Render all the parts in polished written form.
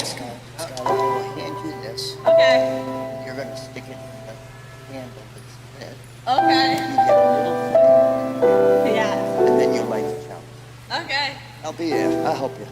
Scott, I will hand you this. Okay. You're going to stick it in the handle that's lit. Okay. You get a little flame. Yeah. And then you light the chalice. Okay. I'll be there. I'll help you.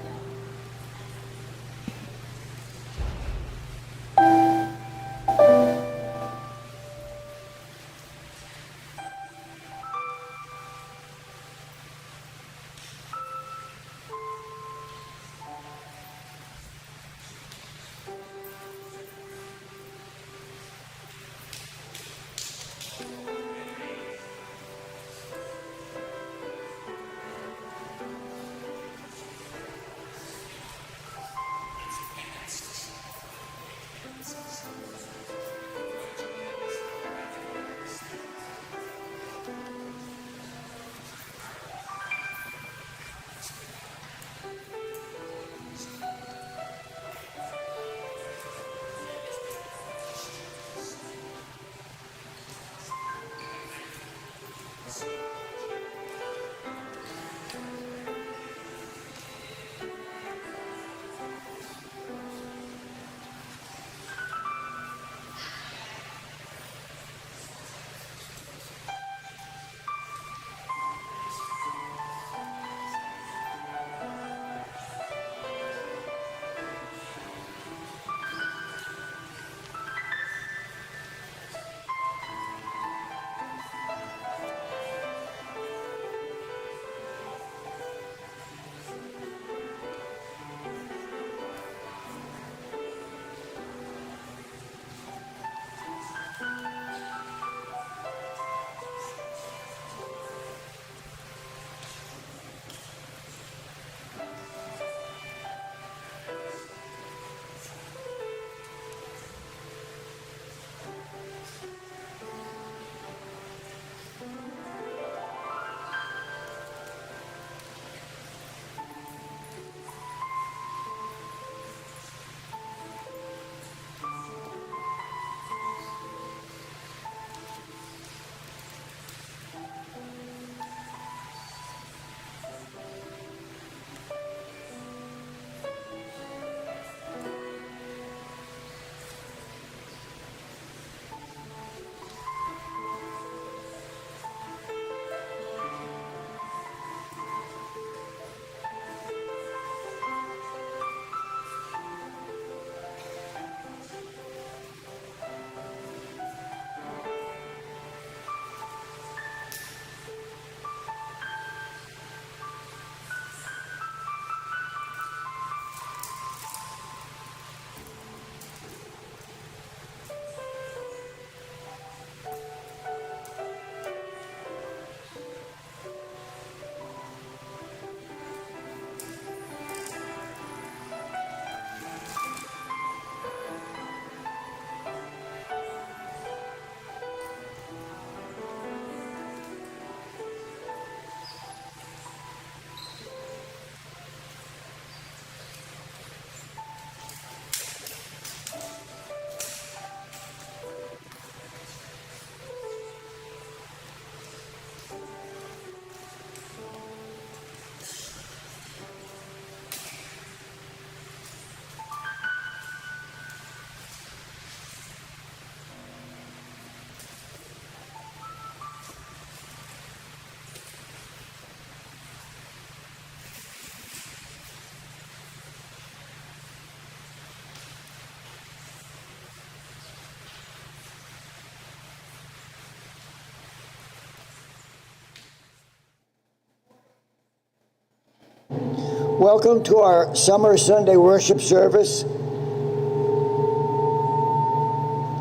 Welcome to our summer Sunday worship service.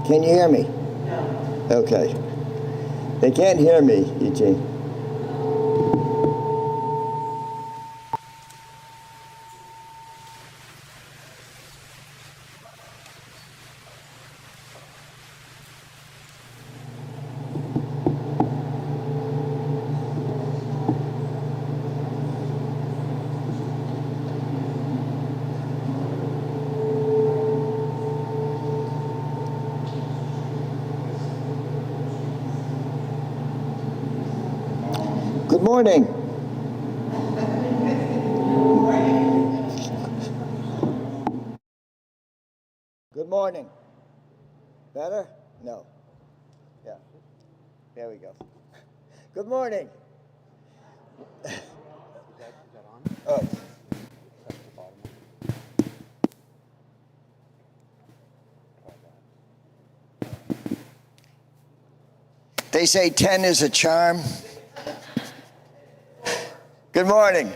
Can you hear me? No. Okay. They can't hear me, Eugene. Good morning. Good morning. Better? No. Yeah. There we go. Good morning. Is that on? Oh. That's the bottom one. They say 10 is a charm. Good morning.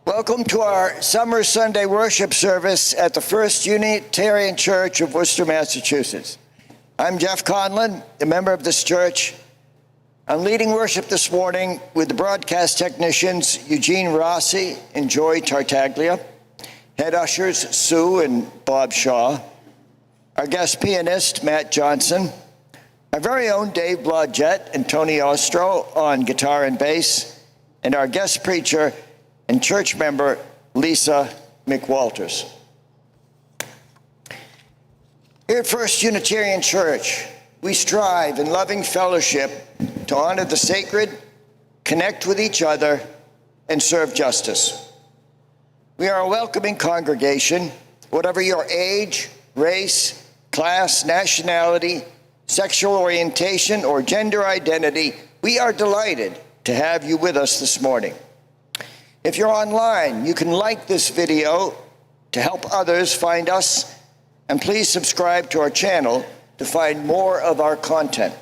Welcome to our summer Sunday worship service at the First Unitarian Church of Worcester, Massachusetts. I'm Jeff Conlon, a member of this church. I'm leading worship this morning with the broadcast technicians Eugene Rossi and Joy Tartaglia, head ushers Sue and Bob Shaw, our guest pianist Matt Johnson, our very own Dave Blodgett and Tony Ostro on guitar and bass, and our guest preacher and church member Lesa McWalters. Here at First Unitarian Church, we strive in loving fellowship to honor the sacred, connect with each other, and serve justice. We are a welcoming congregation, whatever your age, race, class, nationality, sexual orientation, or gender identity. We are delighted to have you with us this morning. If you're online, you can like this video to help others find us, and please subscribe to our channel to find more of our content.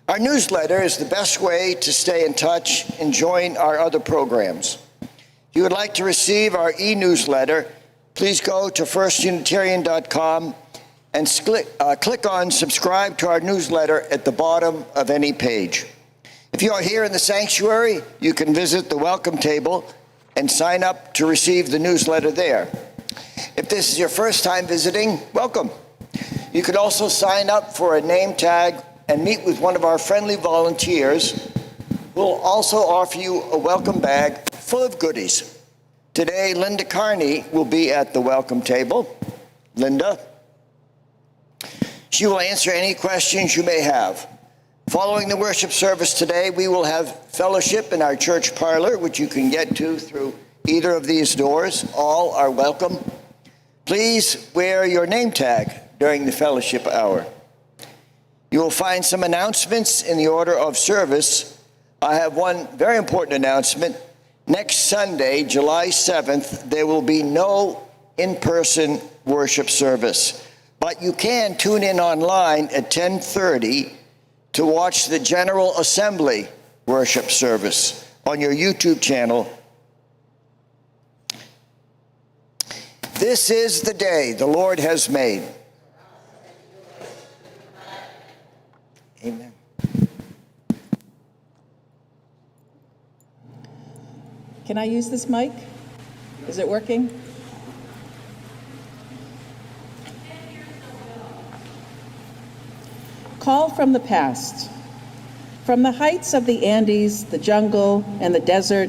Our newsletter is the best way to stay in touch and join our other programs. If you would like to receive our e-newsletter, please go to firstunitarian.com and click on subscribe to our newsletter at the bottom of any page. If you are here in the sanctuary, you can visit the welcome table and sign up to receive the newsletter there. If this is your first time visiting, welcome. You could also sign up for a name tag and meet with one of our friendly volunteers who will also offer you a welcome bag full of goodies. Today, Linda Carney will be at the welcome table. Linda. She will answer any questions you may have. Following the worship service today, we will have fellowship in our church parlor, which you can get to through either of these doors. All are welcome. Please wear your name tag during the fellowship hour. You will find some announcements in the order of service. I have one very important announcement. Next Sunday, July 7th, there will be no in-person worship service, but you can tune in online at 10:30 to watch the General Assembly worship service on your YouTube channel. This is the day the Lord has made. Amen. Can I use this mic? Is it working? Call from the past. From the heights of the Andes, the jungle, and the desert,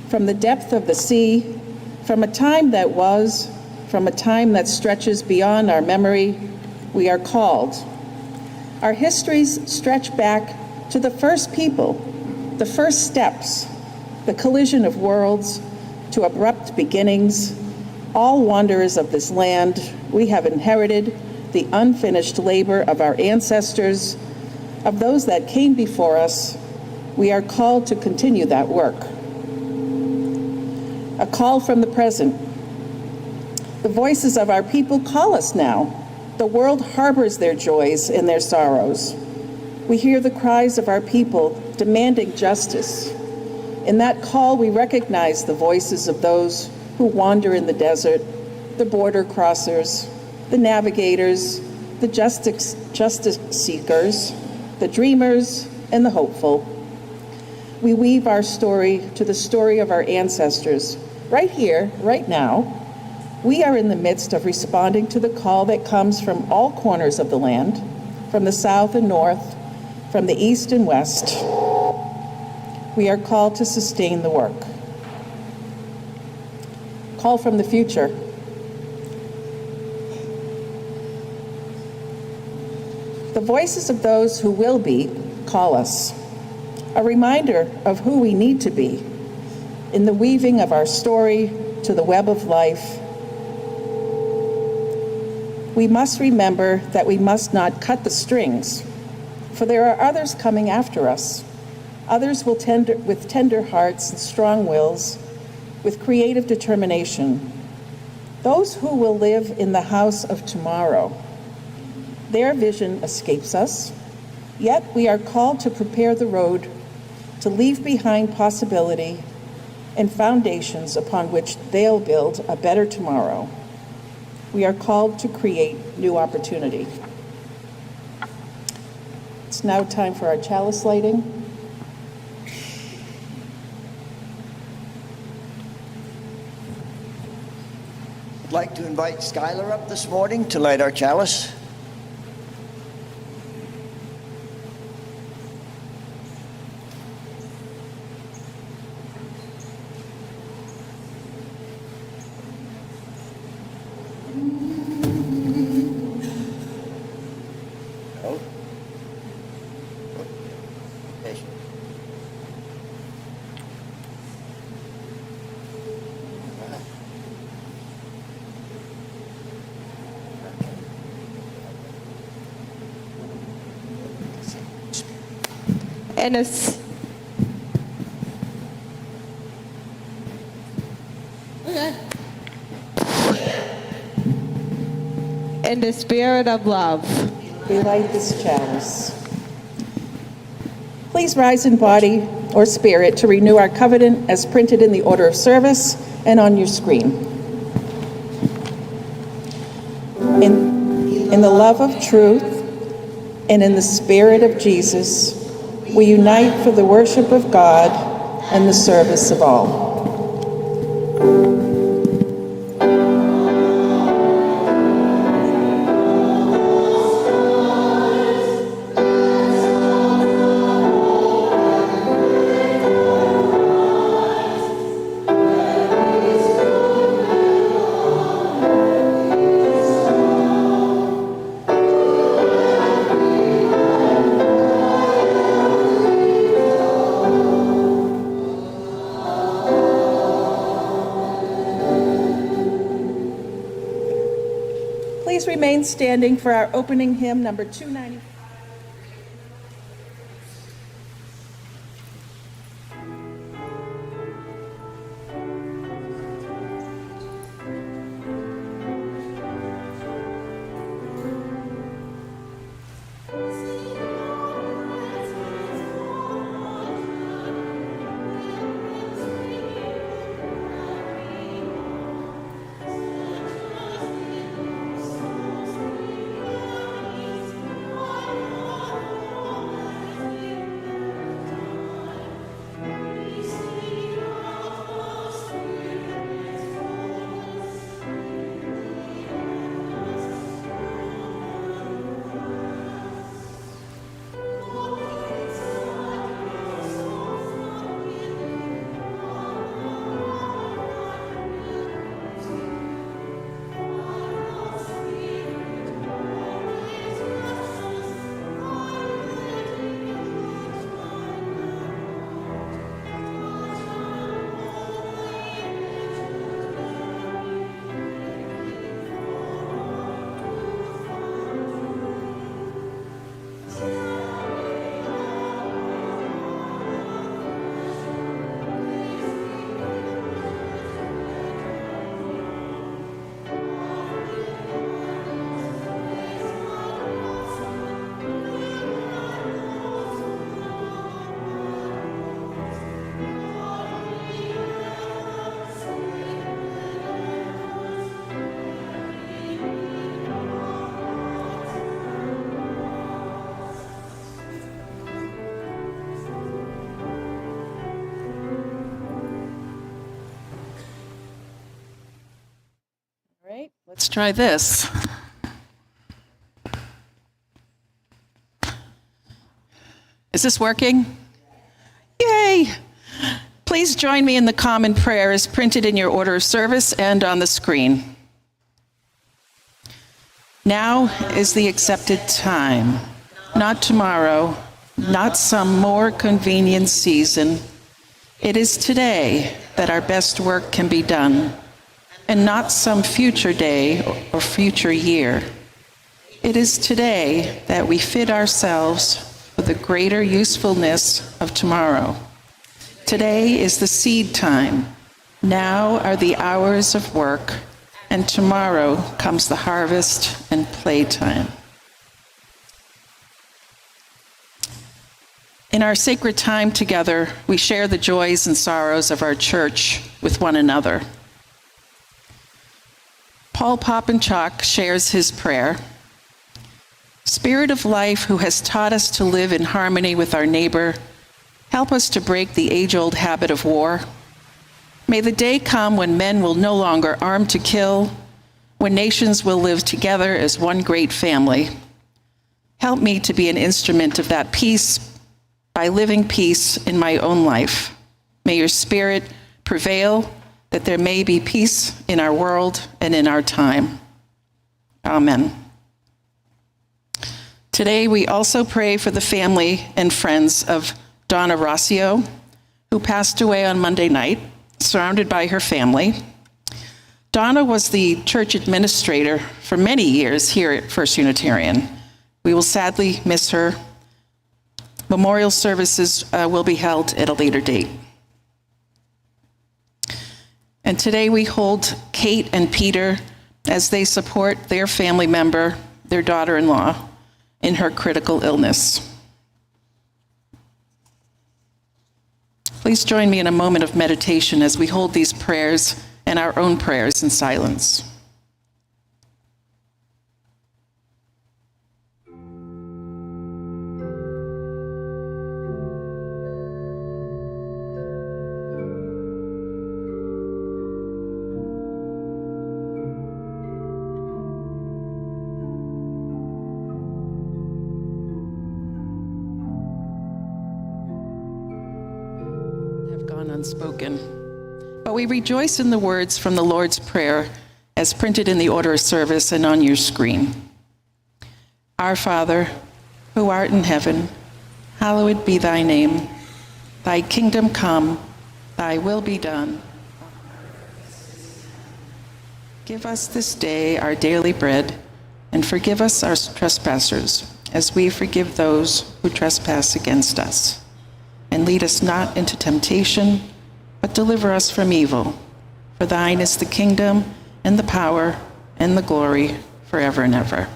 from the depth of the sea, from a time that was, from a time that stretches beyond our memory, we are called. Our histories stretch back to the first people, the first steps, the collision of worlds, to abrupt beginnings. All wanderers of this land, we have inherited the unfinished labor of our ancestors, of those that came before us. We are called to continue that work. A call from the present. The voices of our people call us now. The world harbors their joys and their sorrows. We hear the cries of our people demanding justice. In that call, we recognize the voices of those who wander in the desert, the border crossers, the navigators, the justice seekers, the dreamers, and the hopeful. We weave our story to the story of our ancestors. Right here, right now, we are in the midst of responding to the call that comes from all corners of the land, from the south and north, from the east and west. We are called to sustain the work. Call from the future. The voices of those who will be call us, a reminder of who we need to be in the weaving of our story to the web of life. we must remember that we must not cut the strings, for there are others coming after us. Others with tender hearts and strong wills, with creative determination. Those who will live in the house of tomorrow. Their vision escapes us, yet we are called to prepare the road, to leave behind possibility and foundations upon which they'll build a better tomorrow. We are called to create new opportunity. It's now time for our chalice lighting. I'd like to invite Skylar up this morning to light our chalice. And it's in the spirit of love. We light this chalice. Please rise in body or spirit to renew our covenant as printed in the order of service and on your screen. In the love of truth and in the spirit of Jesus, we unite for the worship of God and the service of all. Please remain standing for our opening hymn, number 290. Let's try this. Is this working? Yay! Please join me in the common prayer as printed in your order of service and on the screen. Now is the accepted time, not tomorrow, not some more convenient season. It is today that our best work can be done, and not some future day or future year. It is today that we fit ourselves for the greater usefulness of tomorrow. Today is the seed time. Now are the hours of work, and tomorrow comes the harvest and playtime. In our sacred time together, we share the joys and sorrows of our church with one another. Paul Popenchak shares his prayer. Spirit of life, who has taught us to live in harmony with our neighbor, help us to break the age-old habit of war. May the day come when men will no longer arm to kill, when nations will live together as one great family. Help me to be an instrument of that peace by living peace in my own life. May your spirit prevail, that there may be peace in our world and in our time. Amen. Today, we also pray for the family and friends of Donna Rossio, who passed away on Monday night, surrounded by her family. Donna was the church administrator for many years here at First Unitarian. We will sadly miss her. Memorial services will be held at a later date. And today we hold Kate and Peter as they support their family member, their daughter-in-law, in her critical illness. Please join me in a moment of meditation as we hold these prayers and our own prayers in silence. Unspoken. But we rejoice in the words from the Lord's Prayer as printed in the order of service and on your screen. Our Father, who art in heaven, hallowed be thy name. Thy kingdom come, thy will be done. Give us this day our daily bread, and forgive us our trespasses, as we forgive those who trespass against us. And lead us not into temptation, but deliver us from evil. For thine is the kingdom, and the power, and the glory, forever and ever.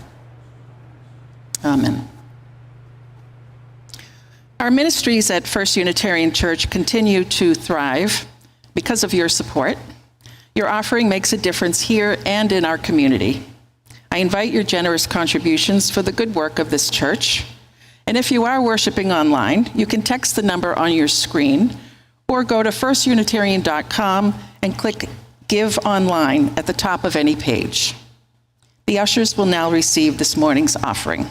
Amen. Our ministries at First Unitarian Church continue to thrive because of your support. Your offering makes a difference here and in our community. I invite your generous contributions for the good work of this church. And if you are worshiping online, you can text the number on your screen or go to firstunitarian.com and click Give Online at the top of any page. The ushers will now receive this morning's offering.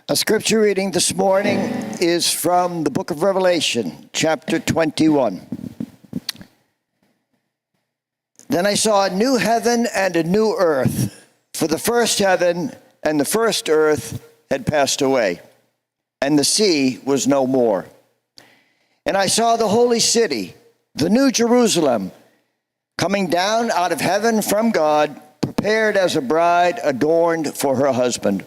A scripture reading this morning is from the book of Revelation, chapter 21. Then I saw a new heaven and a new earth, for the first heaven and the first earth had passed away, and the sea was no more. And I saw the holy city, the new Jerusalem, coming down out of heaven from God, prepared as a bride adorned for her husband.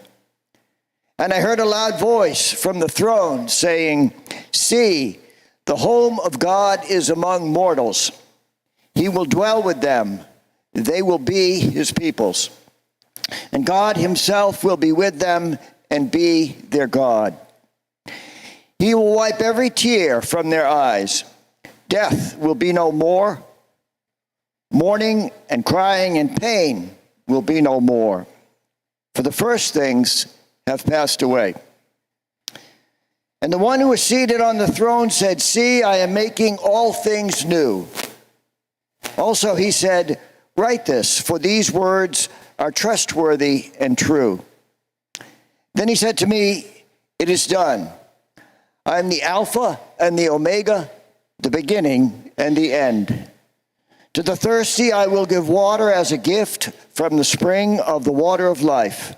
And I heard a loud voice from the throne saying, "See, the home of God is among mortals. He will dwell with them. They will be his peoples. And God himself will be with them and be their God. He will wipe every tear from their eyes. Death will be no more. Mourning and crying and pain will be no more. For the first things have passed away." And the one who was seated on the throne said, "See, I am making all things new." Also he said, "Write this, for these words are trustworthy and true." Then he said to me, "It is done. I am the Alpha and the Omega, the beginning and the end. To the thirsty I will give water as a gift from the spring of the water of life.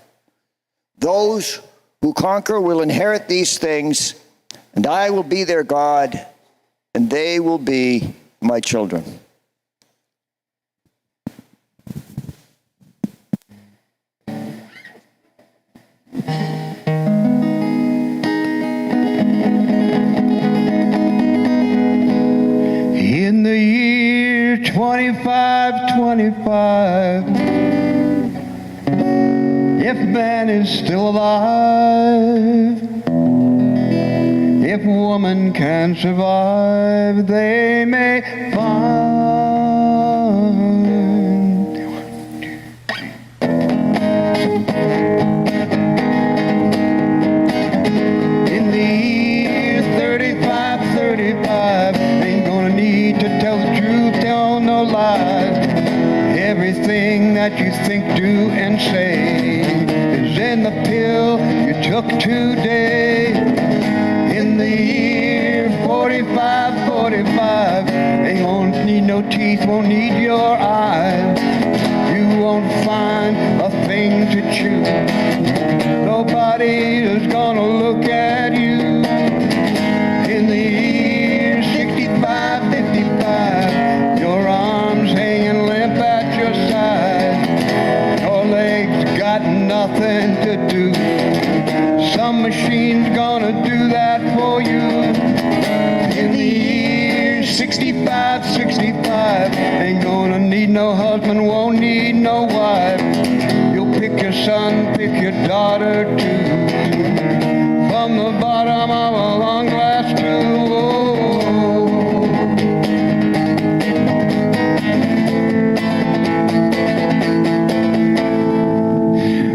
Those who conquer will inherit these things, and I will be their God, and they will be my children." In the year 2525, if man is still alive, if woman can survive, they may find. In the year 3535, ain't gonna need to tell the truth, tell no lies. Everything that you think, do, and say is in the pill you took today. In the year 4545, ain't gonna need no teeth, won't need your eyes. You won't find a thing to chew. Nobody is gonna look at you. In the year 6555, your arms hanging limp at your side. Your legs got nothing to do. Some machine's gonna do that for you. In the year 6565, ain't gonna need no husband, won't need no wife. You'll pick your son, pick your daughter too. From the bottom of a long glass tube.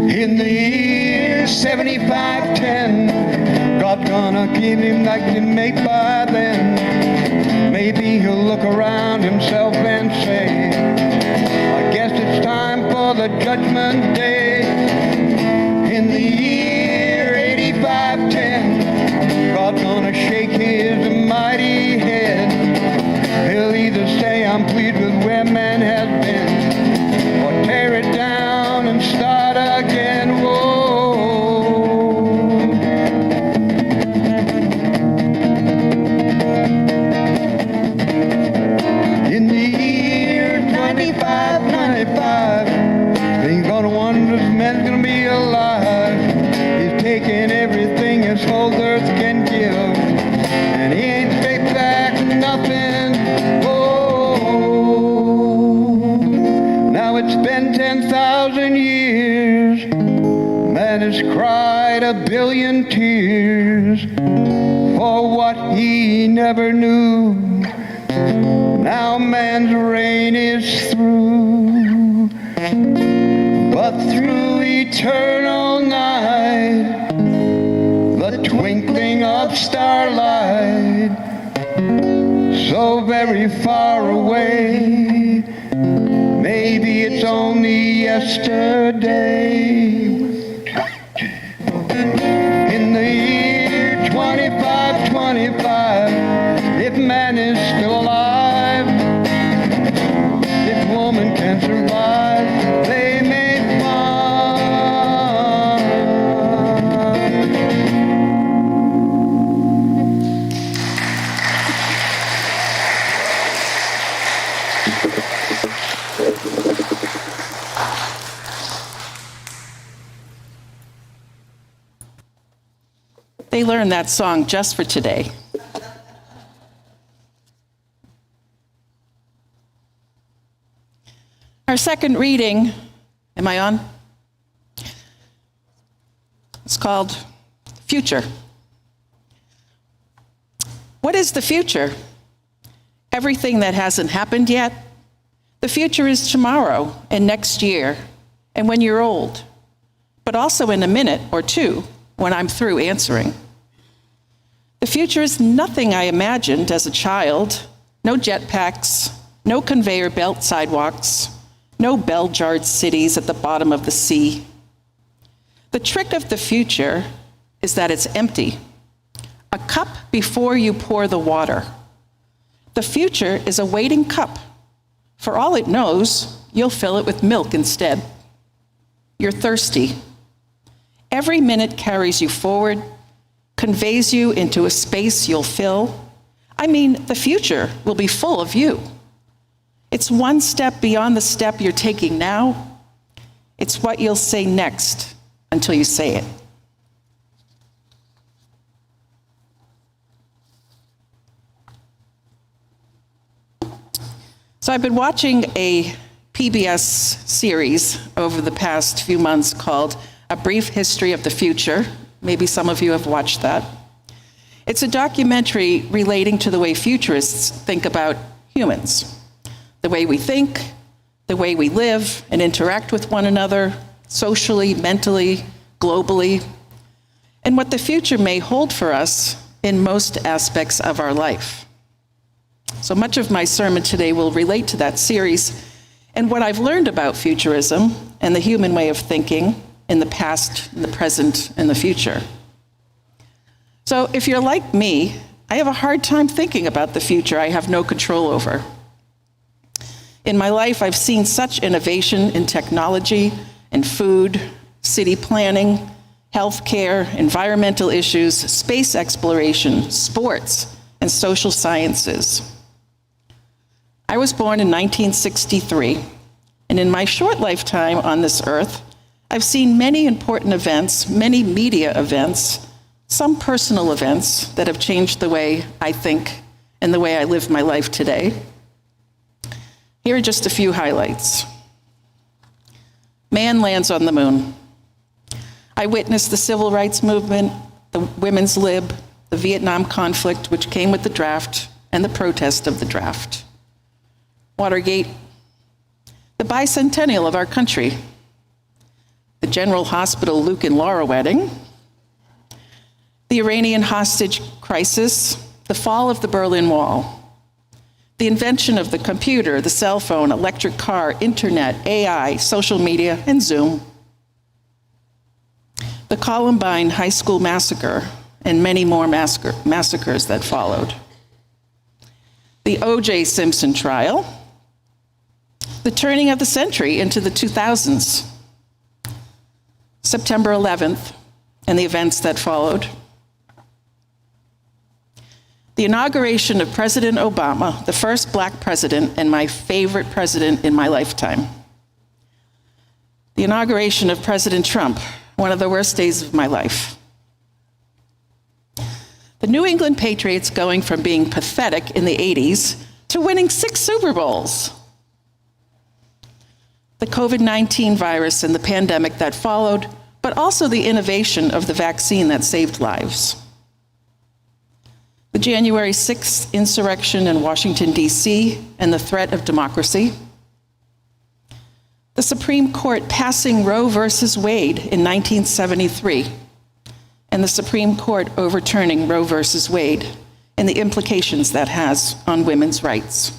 In the year 7510, God's gonna give him like he made by then. Maybe he'll look around himself and say, I guess it's time for the judgment day. In the year 8510, God's gonna shake his mighty head. He'll either say, I'm pleased with where man has been, or tear it down and start again. Whoa. In the year 2595, ain't gonna wonder if man's gonna be alive. He's taking everything this whole earth can give, and he ain't take back nothing. Oh, now it's been 10,000 years. Man has cried a billion tears for what he never knew. Now man's reign is through, but through eternal night, the twinkling of starlight, so very far away, maybe it's only yesterday. In They learned that song just for today. Our second reading, am I on? It's called Future. What is the future? Everything that hasn't happened yet. The future is tomorrow and next year and when you're old, but also in a minute or two when I'm through answering. The future is nothing I imagined as a child. No jetpacks, no conveyor belt sidewalks, no bell-jarred cities at the bottom of the sea. The trick of the future is that it's empty. A cup before you pour the water. The future is a waiting cup. For all it knows, you'll fill it with milk instead. You're thirsty. Every minute carries you forward, conveys you into a space you'll fill. I mean, the future will be full of you. It's one step beyond the step you're taking now. It's what you'll say next until you say it. So I've been watching a PBS series over the past few months called A Brief History of the Future. Maybe some of you have watched that. It's a documentary relating to the way futurists think about humans, the way we think, the way we live and interact with one another, socially, mentally, globally, and what the future may hold for us in most aspects of our life. So much of my sermon today will relate to that series and what I've learned about futurism and the human way of thinking in the past, in the present, and the future. So if you're like me, I have a hard time thinking about the future I have no control over. In my life, I've seen such innovation in technology and food, city planning, healthcare, environmental issues, space exploration, sports, and social sciences. I was born in 1963, and in my short lifetime on this earth, I've seen many important events, many media events, some personal events that have changed the way I think and the way I live my life today. Here are just a few highlights. Man lands on the moon. I witnessed the civil rights movement, the women's lib, the Vietnam conflict, which came with the draft, and the protest of the draft. Watergate, the bicentennial of our country, the General Hospital Luke and Laura wedding, the Iranian hostage crisis, the fall of the Berlin Wall, the invention of the computer, the cell phone, electric car, internet, AI, social media, and Zoom, the Columbine High School massacre, and many more massacres that followed, the O.J. Simpson trial, the turning of the century into the 2000s, September 11th, and the events that followed, the inauguration of President Obama, the first Black president and my favorite president in my lifetime, the inauguration of President Trump, one of the worst days of my life, the New England Patriots going from being pathetic in the 80s to winning 6 Super Bowls, the COVID-19 virus and the pandemic that followed, but also the innovation of the vaccine that saved lives. The January 6th insurrection in Washington, D.C., and the threat of democracy. The Supreme Court passing Roe versus Wade in 1973, and the Supreme Court overturning Roe versus Wade, and the implications that has on women's rights.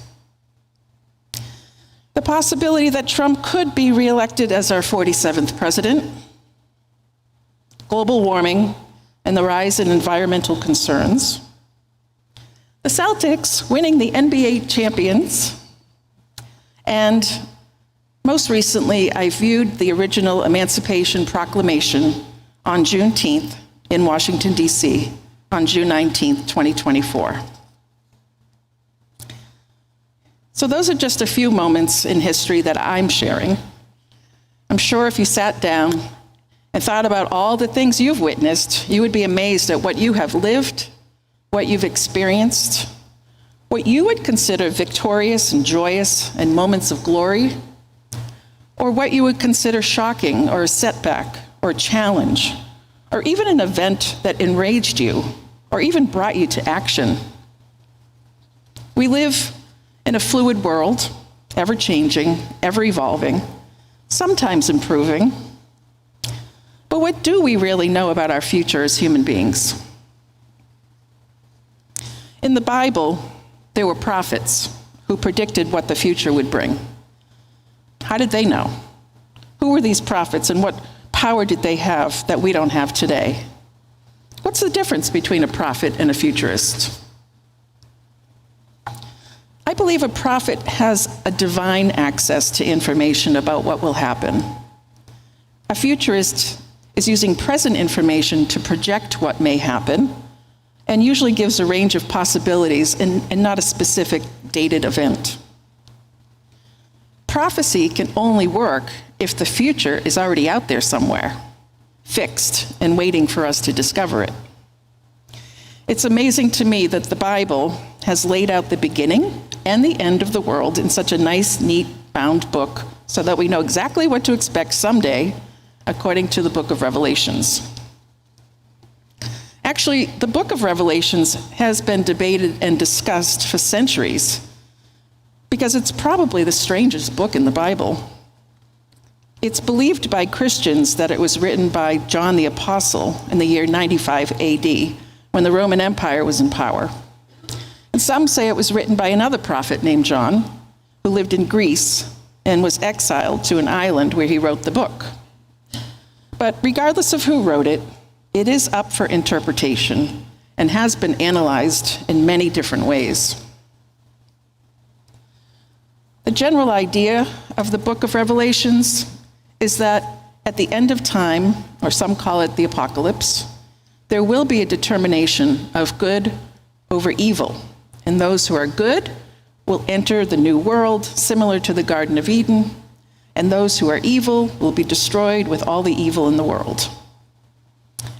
The possibility that Trump could be reelected as our 47th president, global warming, and the rise in environmental concerns, the Celtics winning the NBA champions, and most recently, I viewed the original Emancipation Proclamation on Juneteenth in Washington, D.C., on June 19th, 2024. So those are just a few moments in history that I'm sharing. I'm sure if you sat down and thought about all the things you've witnessed, you would be amazed at what you have lived, what you've experienced, what you would consider victorious and joyous and moments of glory, or what you would consider shocking or a setback or a challenge, or even an event that enraged you or even brought you to action. We live in a fluid world, ever-changing, ever-evolving, sometimes improving. But what do we really know about our future as human beings? In the Bible, there were prophets who predicted what the future would bring. How did they know? Who were these prophets and what power did they have that we don't have today? What's the difference between a prophet and a futurist? I believe a prophet has a divine access to information about what will happen. A futurist is using present information to project what may happen and usually gives a range of possibilities and not a specific dated event. Prophecy can only work if the future is already out there somewhere, fixed and waiting for us to discover it. It's amazing to me that the Bible has laid out the beginning and the end of the world in such a nice, neat, bound book so that we know exactly what to expect someday, according to the book of Revelations. Actually, the book of Revelations has been debated and discussed for centuries because it's probably the strangest book in the Bible. It's believed by Christians that it was written by John the Apostle in the year 95 AD, when the Roman Empire was in power. And some say it was written by another prophet named John, who lived in Greece and was exiled to an island where he wrote the book. But regardless of who wrote it, it is up for interpretation and has been analyzed in many different ways. The general idea of the book of Revelations is that at the end of time, or some call it the apocalypse, there will be a determination of good over evil, and those who are good will enter the new world, similar to the Garden of Eden, and those who are evil will be destroyed with all the evil in the world.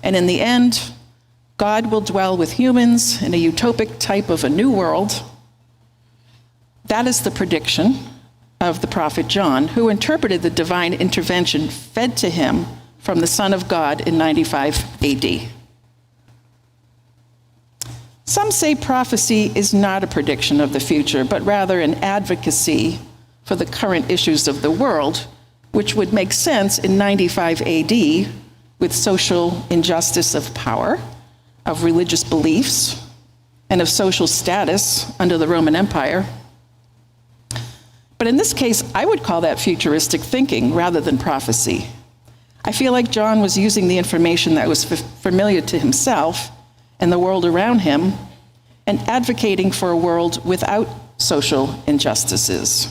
And in the end, God will dwell with humans in a utopic type of a new world. That is the prediction of the prophet John, who interpreted the divine intervention fed to him from the Son of God in 95 AD. Some say prophecy is not a prediction of the future, but rather an advocacy for the current issues of the world, which would make sense in 95 AD with social injustice of power, of religious beliefs, and of social status under the Roman Empire. But in this case, I would call that futuristic thinking rather than prophecy. I feel like John was using the information that was familiar to himself and the world around him, and advocating for a world without social injustices.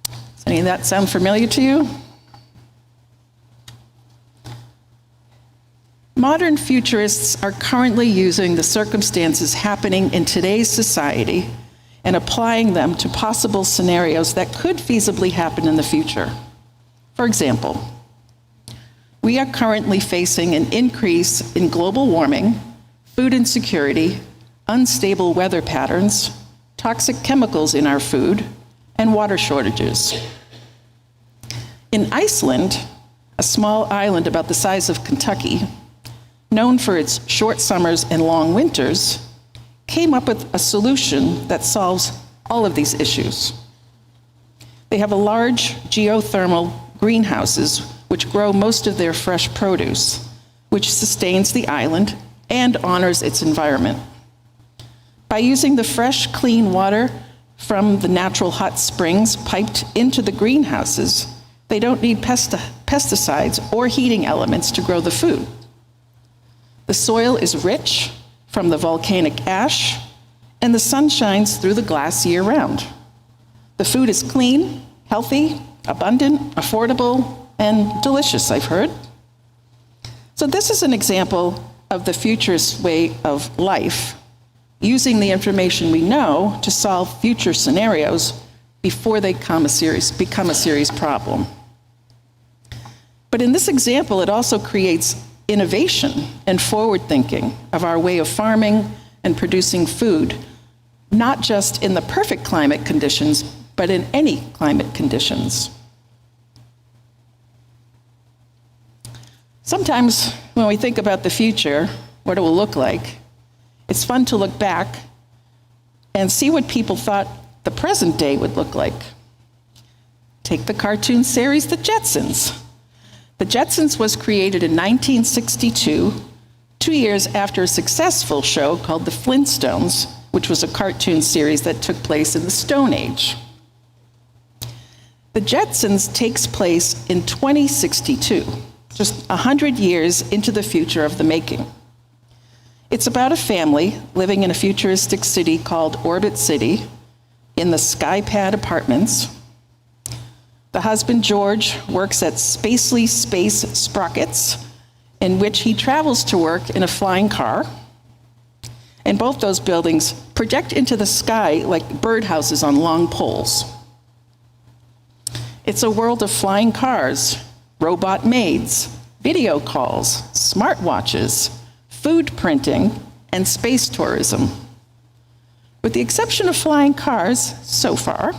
Does any of that sound familiar to you? Modern futurists are currently using the circumstances happening in today's society and applying them to possible scenarios that could feasibly happen in the future. For example, we are currently facing an increase in global warming, food insecurity, unstable weather patterns, toxic chemicals in our food, and water shortages. In Iceland, a small island about the size of Kentucky, known for its short summers and long winters, came up with a solution that solves all of these issues. They have a large geothermal greenhouses which grow most of their fresh produce, which sustains the island and honors its environment. By using the fresh, clean water from the natural hot springs piped into the greenhouses, they don't need pesticides or heating elements to grow the food. The soil is rich from the volcanic ash, and the sun shines through the glass year-round. The food is clean, healthy, abundant, affordable, and delicious, I've heard. So this is an example of the futurist way of life, using the information we know to solve future scenarios before they become a serious problem. But in this example, it also creates innovation and forward thinking of our way of farming and producing food, not just in the perfect climate conditions, but in any climate conditions. Sometimes when we think about the future, what it will look like, it's fun to look back and see what people thought the present day would look like. Take the cartoon series The Jetsons. The Jetsons was created in 1962, 2 years after a successful show called The Flintstones, which was a cartoon series that took place in the Stone Age. The Jetsons takes place in 2062, just 100 years into the future of the making. It's about a family living in a futuristic city called Orbit City in the Skypad apartments. The husband, George, works at Spacely Space Sprockets, in which he travels to work in a flying car. And both those buildings project into the sky like birdhouses on long poles. It's a world of flying cars, robot maids, video calls, smartwatches, food printing, and space tourism. With the exception of flying cars, so far,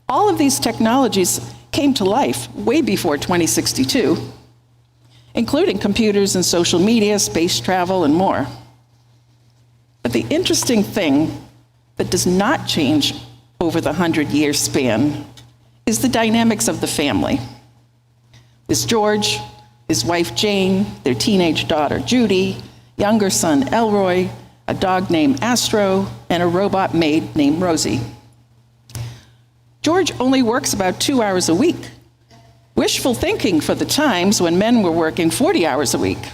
all of these technologies came to life way before 2062, including computers and social media, space travel, and more. But the interesting thing that does not change over the 100-year span is the dynamics of the family. There's George, his wife Jane, their teenage daughter Judy, younger son Elroy, a dog named Astro, and a robot maid named Rosie. George only works about 2 hours a week. Wishful thinking for the times when men were working 40 hours a week.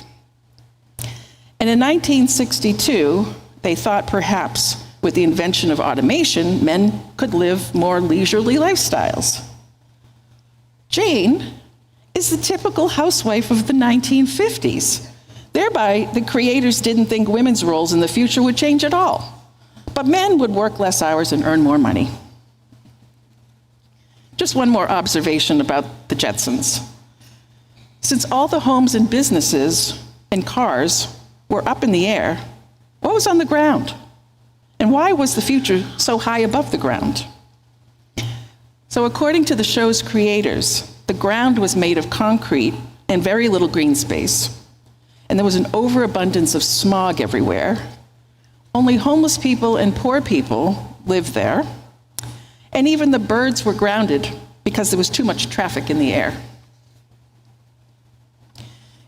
And in 1962, they thought perhaps with the invention of automation, men could live more leisurely lifestyles. Jane is the typical housewife of the 1950s. Thereby, the creators didn't think women's roles in the future would change at all. But men would work less hours and earn more money. Just one more observation about the Jetsons. Since all the homes and businesses and cars were up in the air, what was on the ground? And why was the future so high above the ground? So according to the show's creators, the ground was made of concrete and very little green space. And there was an overabundance of smog everywhere. Only homeless people and poor people lived there. And even the birds were grounded because there was too much traffic in the air.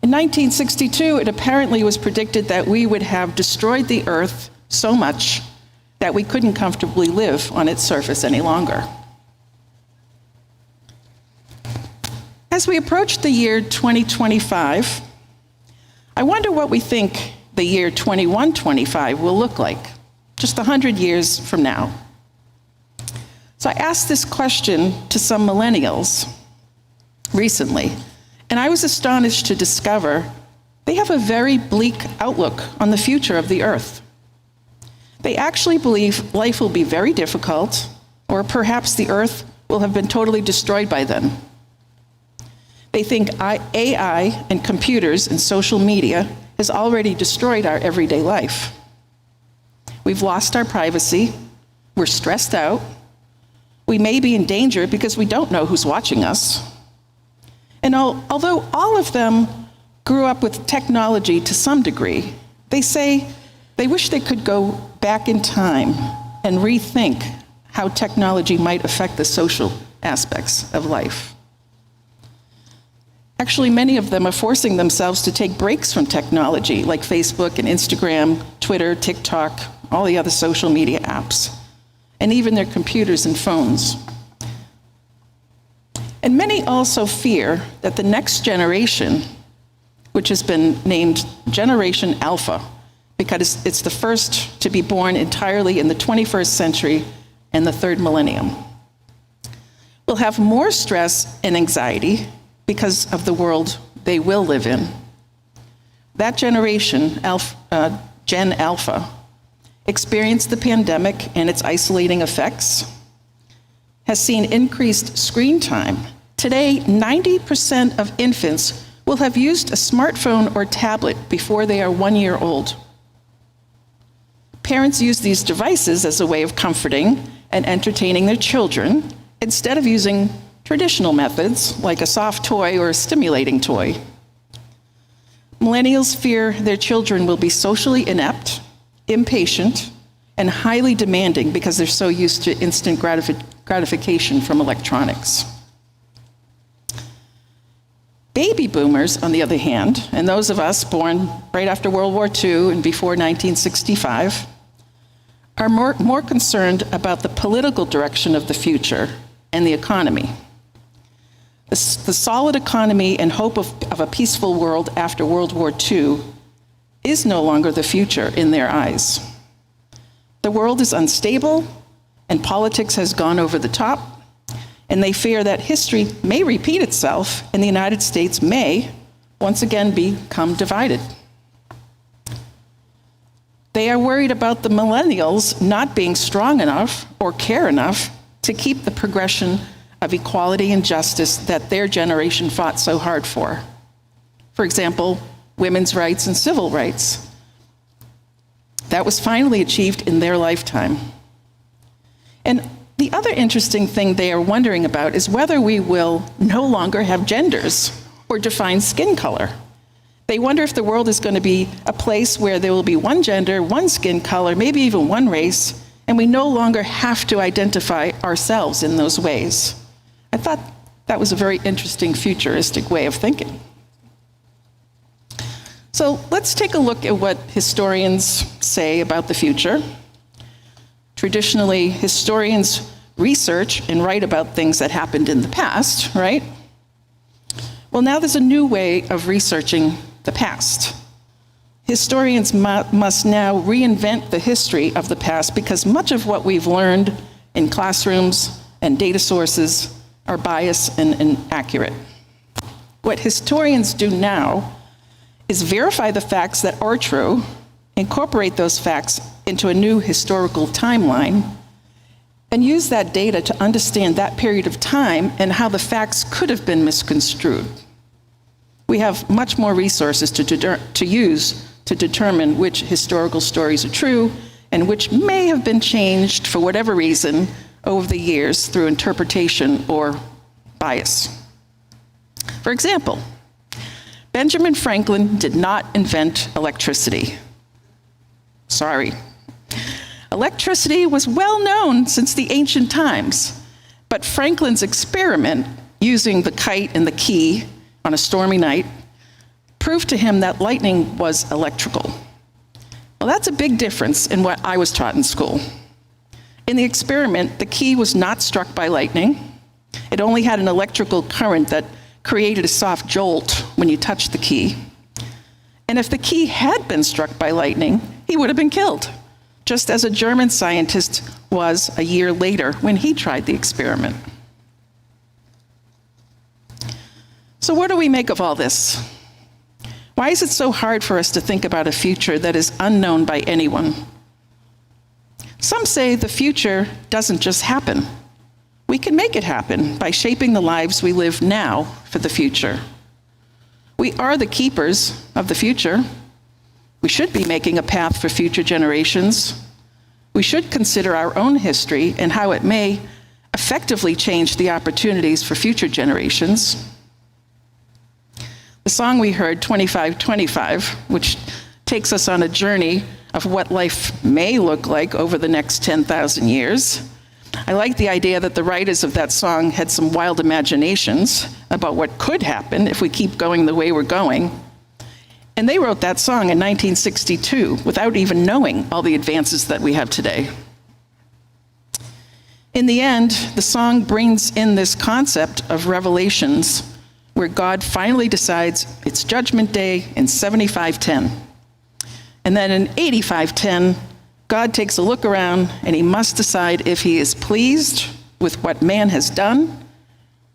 In 1962, it apparently was predicted that we would have destroyed the Earth so much that we couldn't comfortably live on its surface any longer. As we approach the year 2025, I wonder what we think the year 2125 will look like, just 100 years from now. So I asked this question to some millennials recently, and I was astonished to discover they have a very bleak outlook on the future of the Earth. They actually believe life will be very difficult, or perhaps the Earth will have been totally destroyed by then. They think AI and computers and social media has already destroyed our everyday life. We've lost our privacy, we're stressed out, we may be in danger because we don't know who's watching us. And although all of them grew up with technology to some degree, they say they wish they could go back in time and rethink how technology might affect the social aspects of life. Actually, many of them are forcing themselves to take breaks from technology, like Facebook and Instagram, Twitter, TikTok, all the other social media apps, and even their computers and phones. And many also fear that the next generation, which has been named Generation Alpha, because it's the first to be born entirely in the 21st century and the third millennium, will have more stress and anxiety because of the world they will live in. That generation, Gen Alpha, experienced the pandemic and its isolating effects, has seen increased screen time, Today, 90% of infants will have used a smartphone or tablet before they are 1 year old. Parents use these devices as a way of comforting and entertaining their children instead of using traditional methods like a soft toy or a stimulating toy. Millennials fear their children will be socially inept, impatient, and highly demanding because they're so used to instant gratification from electronics. Baby boomers, on the other hand, and those of us born right after World War II and before 1965, are more concerned about the political direction of the future and the economy. The solid economy and hope of a peaceful world after World War II is no longer the future in their eyes. The world is unstable, and politics has gone over the top, and they fear that history may repeat itself and the United States may once again become divided. They are worried about the millennials not being strong enough or care enough to keep the progression of equality and justice that their generation fought so hard for. For example, women's rights and civil rights. That was finally achieved in their lifetime. And the other interesting thing they are wondering about is whether we will no longer have genders or define skin color. They wonder if the world is going to be a place where there will be one gender, one skin color, maybe even one race, and we no longer have to identify ourselves in those ways. I thought that was a very interesting futuristic way of thinking. So let's take a look at what historians say about the future. Traditionally, historians research and write about things that happened in the past, right? Well, now there's a new way of researching the past. Historians must now reinvent the history of the past because much of what we've learned in classrooms and data sources are biased and inaccurate. What historians do now is verify the facts that are true, incorporate those facts into a new historical timeline, and use that data to understand that period of time and how the facts could have been misconstrued. We have much more resources to use to determine which historical stories are true and which may have been changed for whatever reason over the years through interpretation or bias. For example, Benjamin Franklin did not invent electricity. Sorry. Electricity was well known since the ancient times, but Franklin's experiment using the kite and the key on a stormy night proved to him that lightning was electrical. Well, that's a big difference in what I was taught in school. In the experiment, the key was not struck by lightning. It only had an electrical current that created a soft jolt when you touched the key. And if the key had been struck by lightning, he would have been killed, just as a German scientist was a year later when he tried the experiment. So what do we make of all this? Why is it so hard for us to think about a future that is unknown by anyone? Some say the future doesn't just happen. We can make it happen by shaping the lives we live now for the future. We are the keepers of the future. We should be making a path for future generations. We should consider our own history and how it may effectively change the opportunities for future generations. The song we heard, 2525, which takes us on a journey of what life may look like over the next 10,000 years. I like the idea that the writers of that song had some wild imaginations about what could happen if we keep going the way we're going. And they wrote that song in 1962 without even knowing all the advances that we have today. In the end, the song brings in this concept of revelations where God finally decides it's Judgment Day in 7510. And then in 8510, God takes a look around and he must decide if he is pleased with what man has done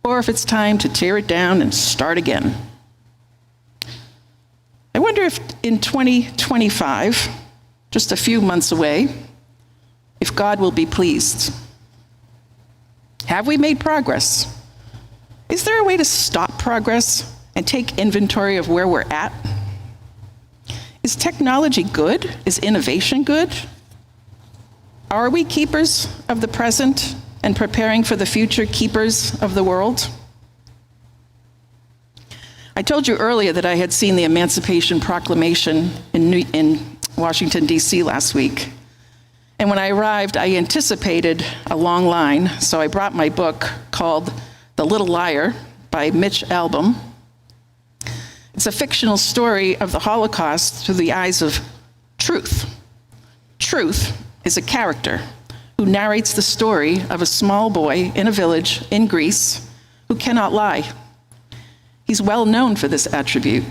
or if it's time to tear it down and start again. I wonder if in 2025, just a few months away, if God will be pleased. Have we made progress? Is there a way to stop progress and take inventory of where we're at? Is technology good? Is innovation good? Are we keepers of the present and preparing for the future keepers of the world? I told you earlier that I had seen the Emancipation Proclamation in Washington, D.C. last week. And when I arrived, I anticipated a long line, so I brought my book called The Little Liar by Mitch Albom. It's a fictional story of the Holocaust through the eyes of Truth. Truth is a character who narrates the story of a small boy in a village in Greece who cannot lie. He's well known for this attribute.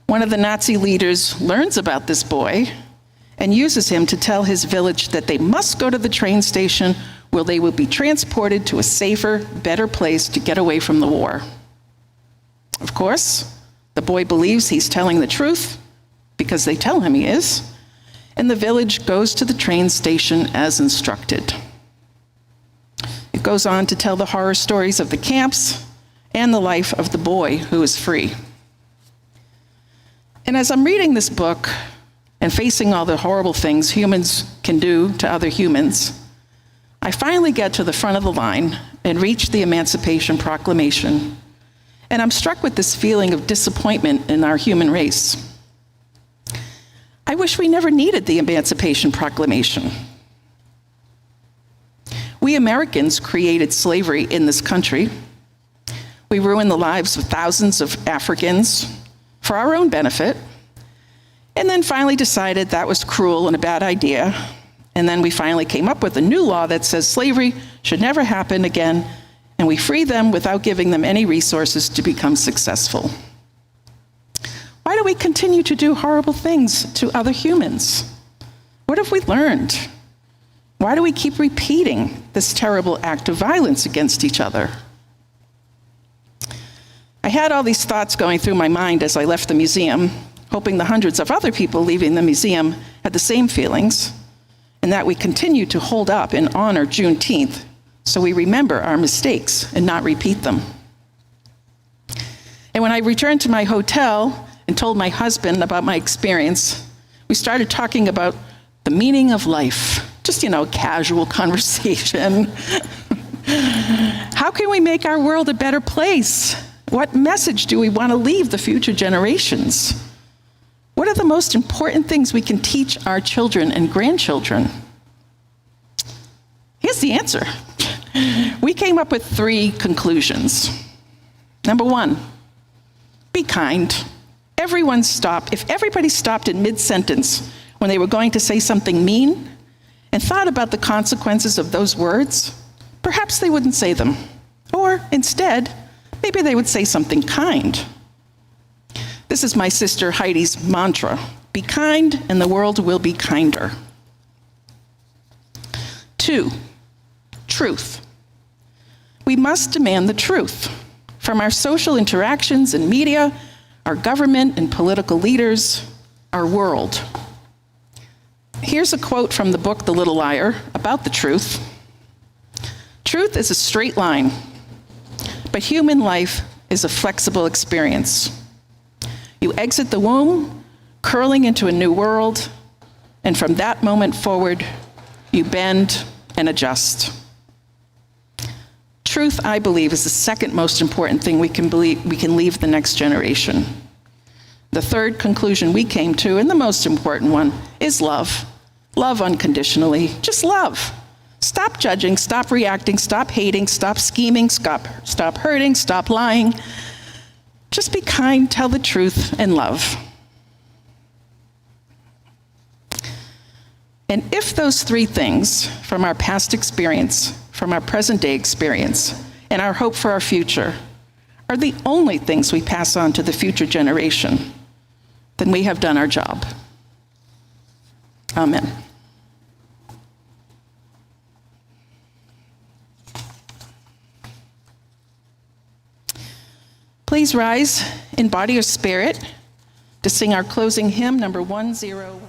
One of the Nazi leaders learns about this boy and uses him to tell his village that they must go to the train station where they will be transported to a safer, better place to get away from the war. Of course, the boy believes he's telling the truth because they tell him he is, and the village goes to the train station as instructed. It goes on to tell the horror stories of the camps and the life of the boy who is free. And as I'm reading this book and facing all the horrible things humans can do to other humans, I finally get to the front of the line and reach the Emancipation Proclamation. And I'm struck with this feeling of disappointment in our human race. I wish we never needed the Emancipation Proclamation. We Americans created slavery in this country. We ruined the lives of thousands of Africans for our own benefit, and then finally decided that was cruel and a bad idea. And then we finally came up with a new law that says slavery should never happen again, and we free them without giving them any resources to become successful. Why do we continue to do horrible things to other humans? What have we learned? Why do we keep repeating this terrible act of violence against each other? I had all these thoughts going through my mind as I left the museum, hoping the hundreds of other people leaving the museum had the same feelings, and that we continue to hold up and honor Juneteenth so we remember our mistakes and not repeat them. And when I returned to my hotel and told my husband about my experience, we started talking about the meaning of life. Just, casual conversation. How can we make our world a better place? What message do we want to leave the future generations? What are the most important things we can teach our children and grandchildren? Here's the answer. We came up with 3 conclusions. Number 1, be kind. If everybody stopped in mid-sentence when they were going to say something mean and thought about the consequences of those words, perhaps they wouldn't say them. Or instead, maybe they would say something kind. This is my sister Heidi's mantra: be kind and the world will be kinder. 2, truth. We must demand the truth from our social interactions and media, our government and political leaders, our world. Here's a quote from the book The Little Liar about the truth. Truth is a straight line, but human life is a flexible experience. You exit the womb, curling into a new world, and from that moment forward, you bend and adjust. Truth, I believe, is the second most important thing we can leave the next generation. The 3rd conclusion we came to, and the most important one, is love. Love unconditionally. Just love. Stop judging, stop reacting, stop hating, stop scheming, stop hurting, stop lying. Just be kind, tell the truth, and love. And if those 3 things from our past experience, from our present day experience, and our hope for our future are the only things we pass on to the future generation, then we have done our job. Amen. Please rise in body or spirit to sing our closing hymn, number 101.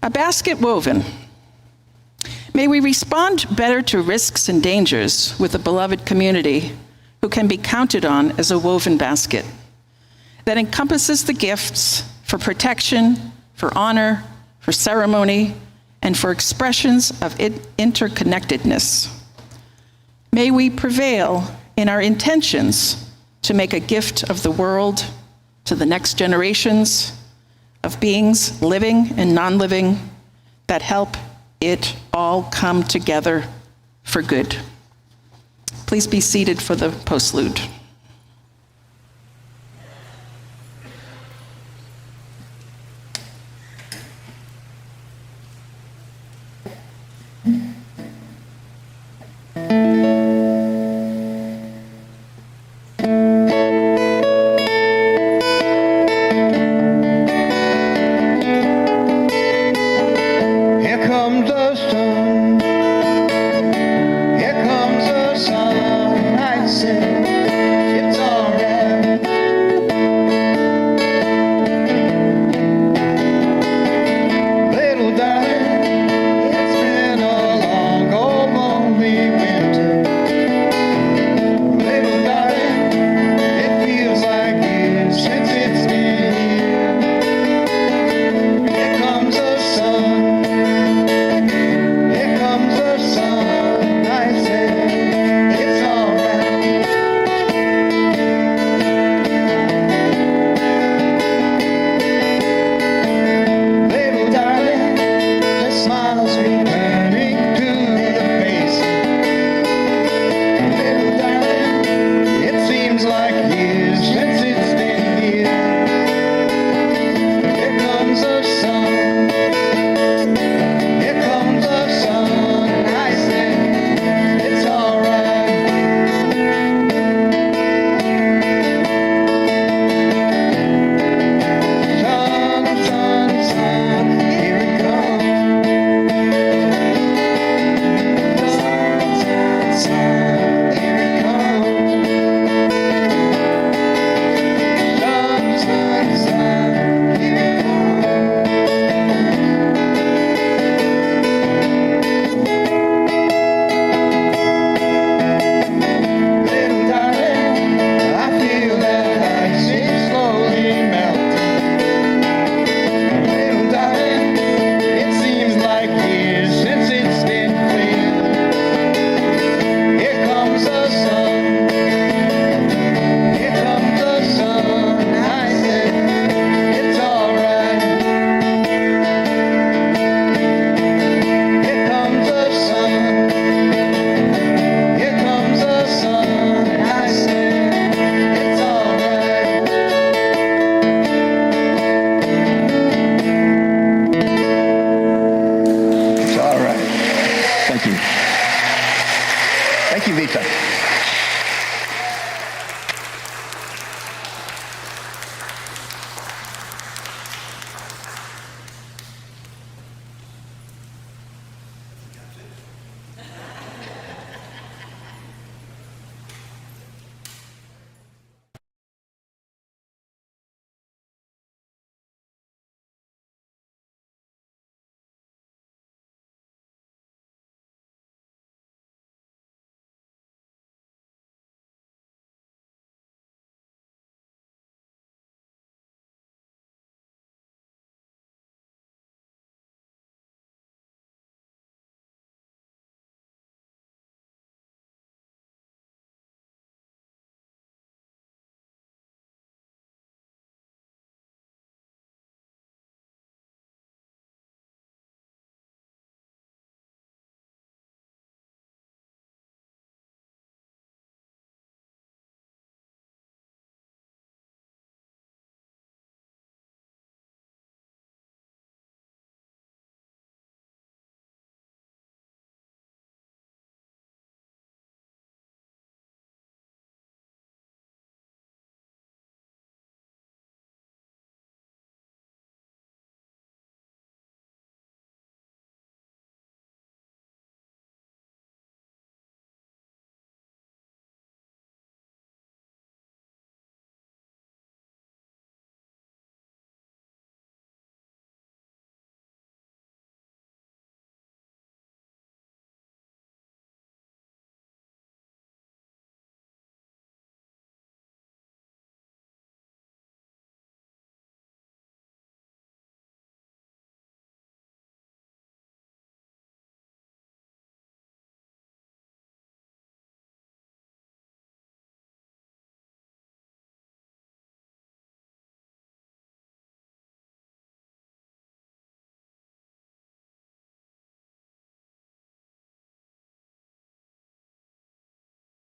A basket woven. May we respond better to risks and dangers with a beloved community who can be counted on as a woven basket that encompasses the gifts for protection, for honor, for ceremony, and for expressions of interconnectedness. May we prevail in our intentions to make a gift of the world to the next generations of beings living and non-living that help it all come together for good. Please be seated for the postlude.